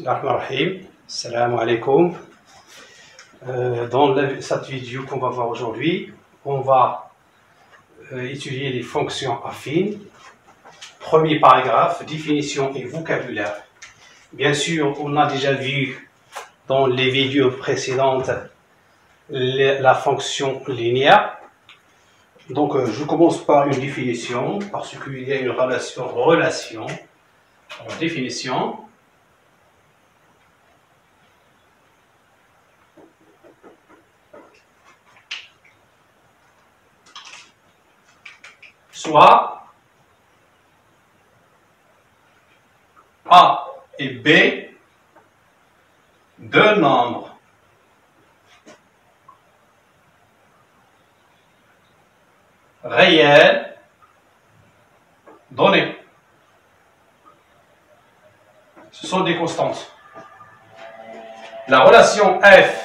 Bismillahirrahmanirrahim. Salam alaikum. Dans cette vidéo qu'on va voir aujourd'hui, on va étudier les fonctions affines. Premier paragraphe, définition et vocabulaire. Bien sûr, on a déjà vu dans les vidéos précédentes la fonction linéaire. Donc, je commence par une définition, parce qu'il y a une relation. Alors, définition. Soit A et B, deux nombres réels donnés. Ce sont des constantes. La relation F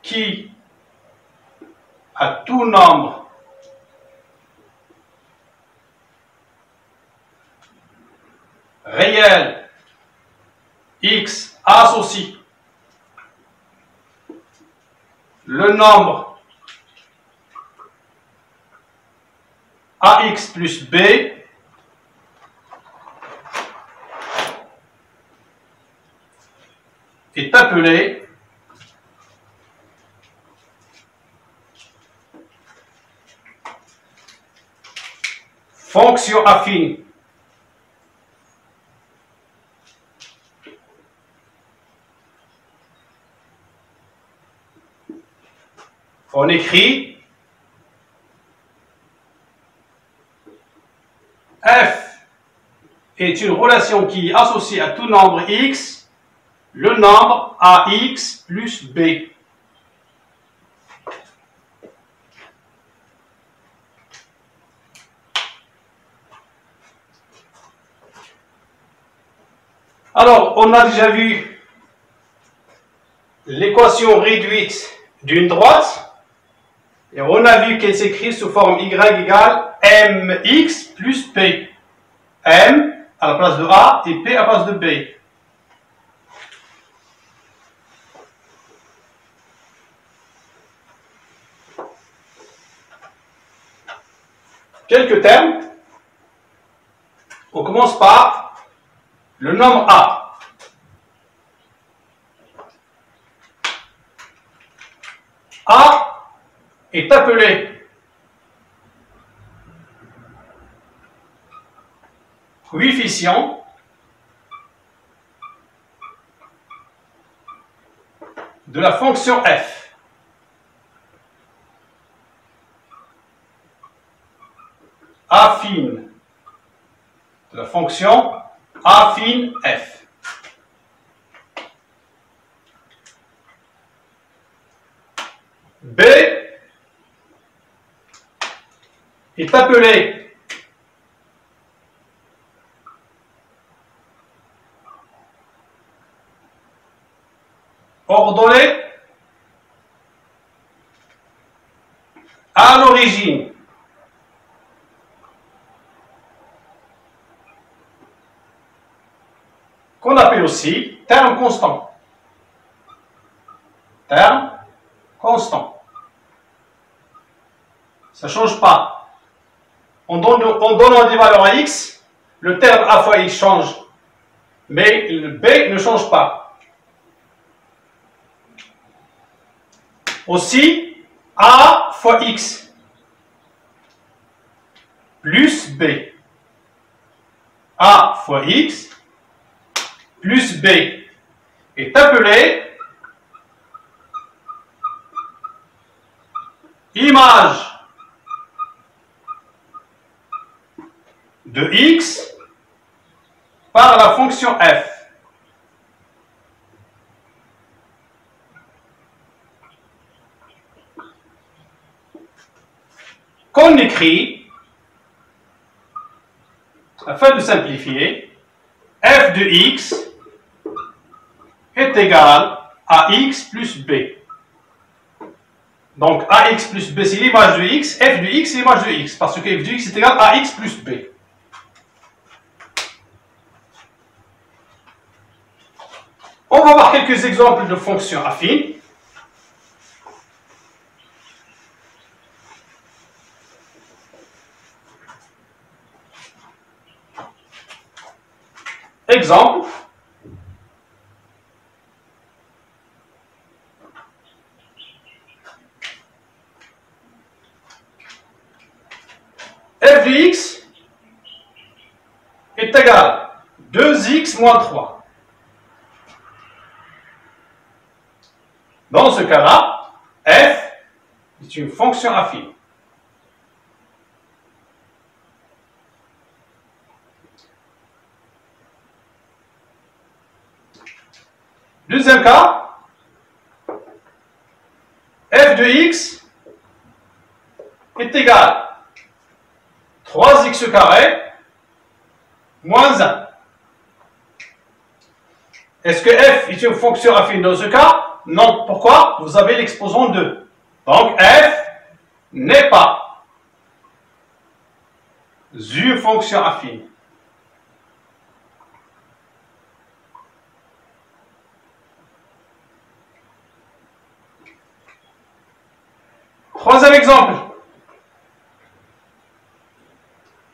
qui, à tout nombre réel x associe le nombre ax plus b est appelé fonction affine. On écrit F est une relation qui associe à tout nombre x le nombre ax plus b. Alors, on a déjà vu l'équation réduite d'une droite. Et on a vu qu'elle s'écrit sous forme y égale mx plus p. M à la place de A et P à la place de B. Quelques termes. On commence par le nombre A. A est appelé coefficient de la fonction f. Affine de la fonction affine f. B est appelé ordonnée à l'origine. Qu'on appelle aussi terme constant. Terme constant. Ça ne change pas. En donnant des valeurs à x, le terme a fois x change, mais le b ne change pas. Aussi, a fois x plus b. A fois x plus b est appelé image de x par la fonction f. Qu'on écrit, afin de simplifier, f de x est égal à x plus b. Donc ax plus b c'est l'image de x, f de x c'est l'image de x, parce que f de x est égal à x plus b. On va voir quelques exemples de fonctions affines. Exemple. F de x est égal à 2x moins 3. Dans ce cas-là, f est une fonction affine. Deuxième cas, f de x est égal à 3x carré moins 1. Est-ce que f est une fonction affine dans ce cas? Non. Pourquoi? Vous avez l'exposant 2. Donc f n'est pas une fonction affine. Troisième exemple.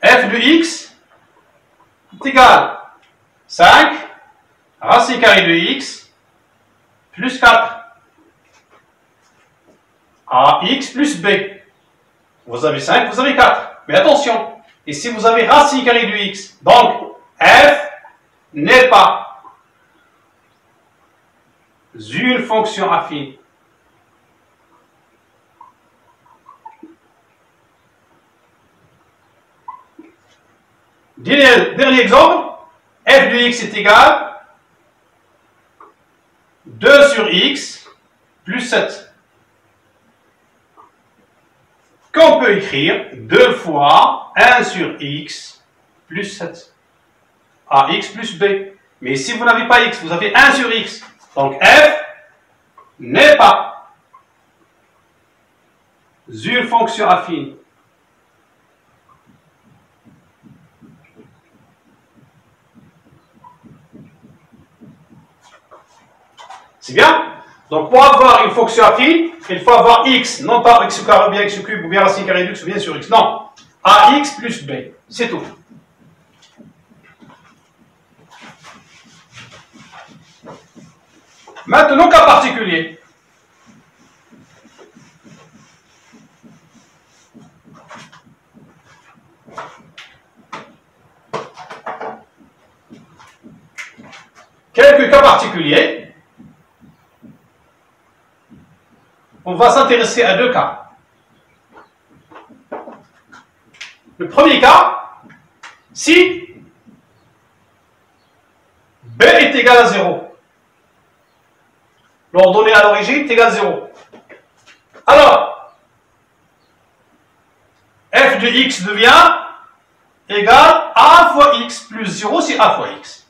F de x est égal à 5 racine carrée de x plus 4 à x plus b. Vous avez 5, vous avez 4. Mais attention, ici vous avez racine carrée de x. Donc, f n'est pas une fonction affine. Dernier exemple, f de x est égal à 2 sur x plus 7. Qu'on peut écrire 2 fois 1 sur x plus 7 à x plus b. Mais si vous n'avez pas x, vous avez 1 sur x. Donc f n'est pas une fonction affine. C'est bien? Donc pour avoir une fonction affine, il faut avoir x, non pas x carré ou bien x cube ou bien racine carrée de x ou bien sur x. Non, ax plus b, c'est tout. Maintenant, cas particulier. Quelques cas particuliers. On va s'intéresser à deux cas. Le premier cas, si b est égal à 0, l'ordonnée à l'origine est égal à 0. Alors, f de x devient égal à a fois x plus 0, c'est a fois x.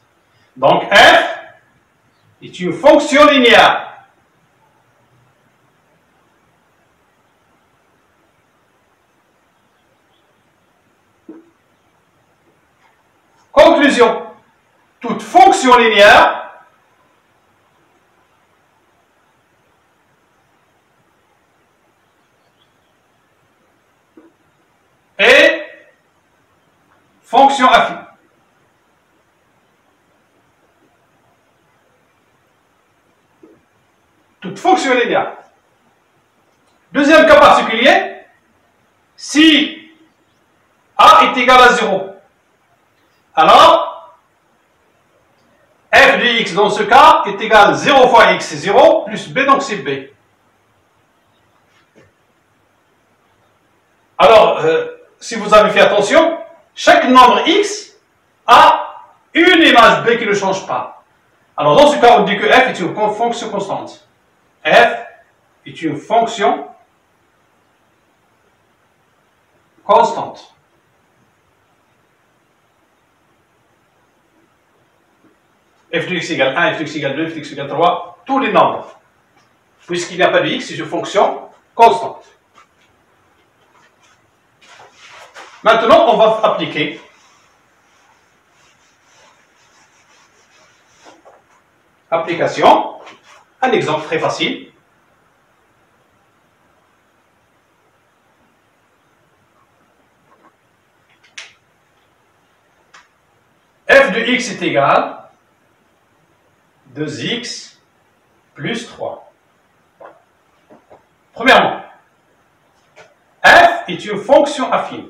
Donc f est une fonction linéaire. Conclusion, toute fonction linéaire est fonction affine. Toute fonction linéaire. Deuxième cas particulier, si a est égal à 0, alors f de x dans ce cas est égal à 0 fois x, c'est 0, plus b, donc c'est b. Alors, si vous avez fait attention, chaque nombre x a une image b qui ne change pas. Alors dans ce cas, on dit que f est une fonction constante. F est une fonction constante. F de x égale 1, f de x égale 2, f de x égale 3, tous les nombres. Puisqu'il n'y a pas de x, c'est une fonction constante. Maintenant, on va appliquer Application. Un exemple très facile. F de x est égal à 2x plus 3. Premièrement, f est une fonction affine.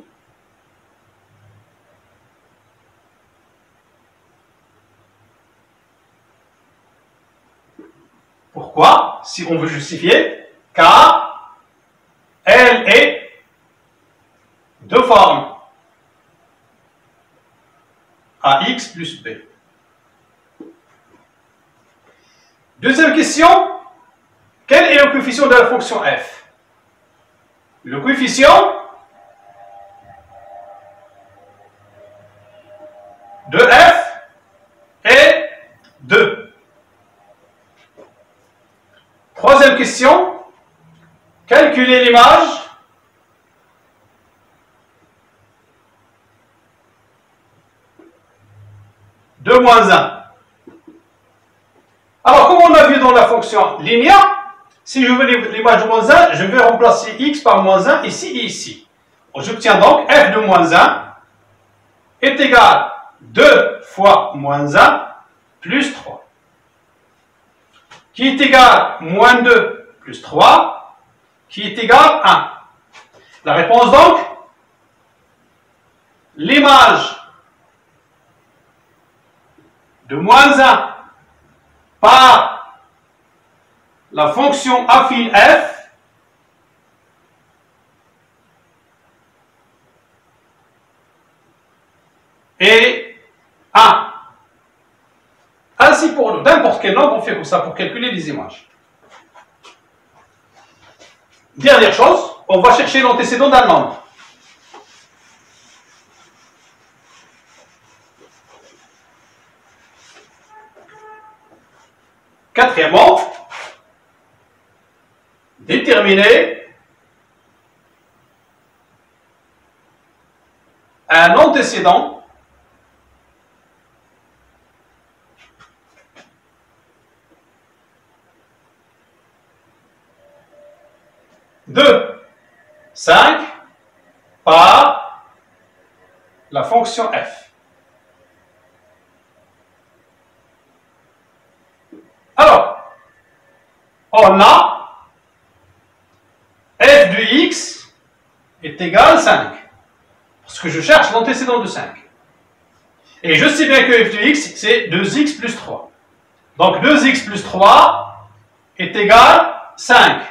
Pourquoi? Si on veut justifier, car elle est de forme ax plus b. Deuxième question, quel est le coefficient de la fonction f? Le coefficient de f est 2. Troisième question, calculer l'image de moins 1. Alors, comme on a vu dans la fonction linéaire, si je veux l'image de moins 1, je vais remplacer x par moins 1 ici et ici. J'obtiens donc f de moins 1 est égal à 2 fois moins 1 plus 3, qui est égal à moins 2 plus 3, qui est égal à 1. La réponse donc, l'image de moins 1 par la fonction affine f est 1. Ainsi, pour n'importe quel nombre, on fait comme ça pour calculer les images. Dernière chose, on va chercher l'antécédent d'un nombre. Quatrièmement, déterminer un antécédent de 5 par la fonction f. Alors, on a f de x est égal à 5, parce que je cherche l'antécédent de 5. Et je sais bien que f de x, c'est 2x plus 3. Donc 2x plus 3 est égal à 5.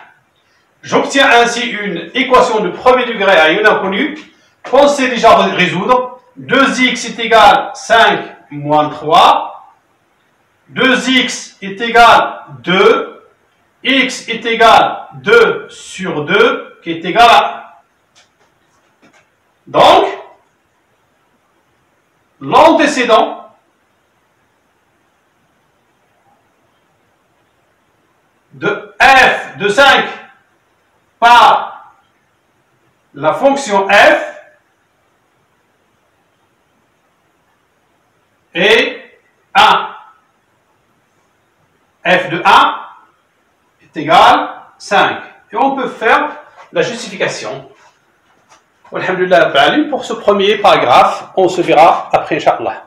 J'obtiens ainsi une équation de premier degré à une inconnue. Pensez déjà à résoudre. 2x est égal à 5 moins 3. 2x est égal à 2. X est égal à 2 sur 2, qui est égal à 1. Donc, l'antécédent de f de 5 par la fonction f est 1. F de 1 est égal à 5. Et on peut faire la justification. Alhamdulillah, pour ce premier paragraphe, on se verra après, Inch'Allah.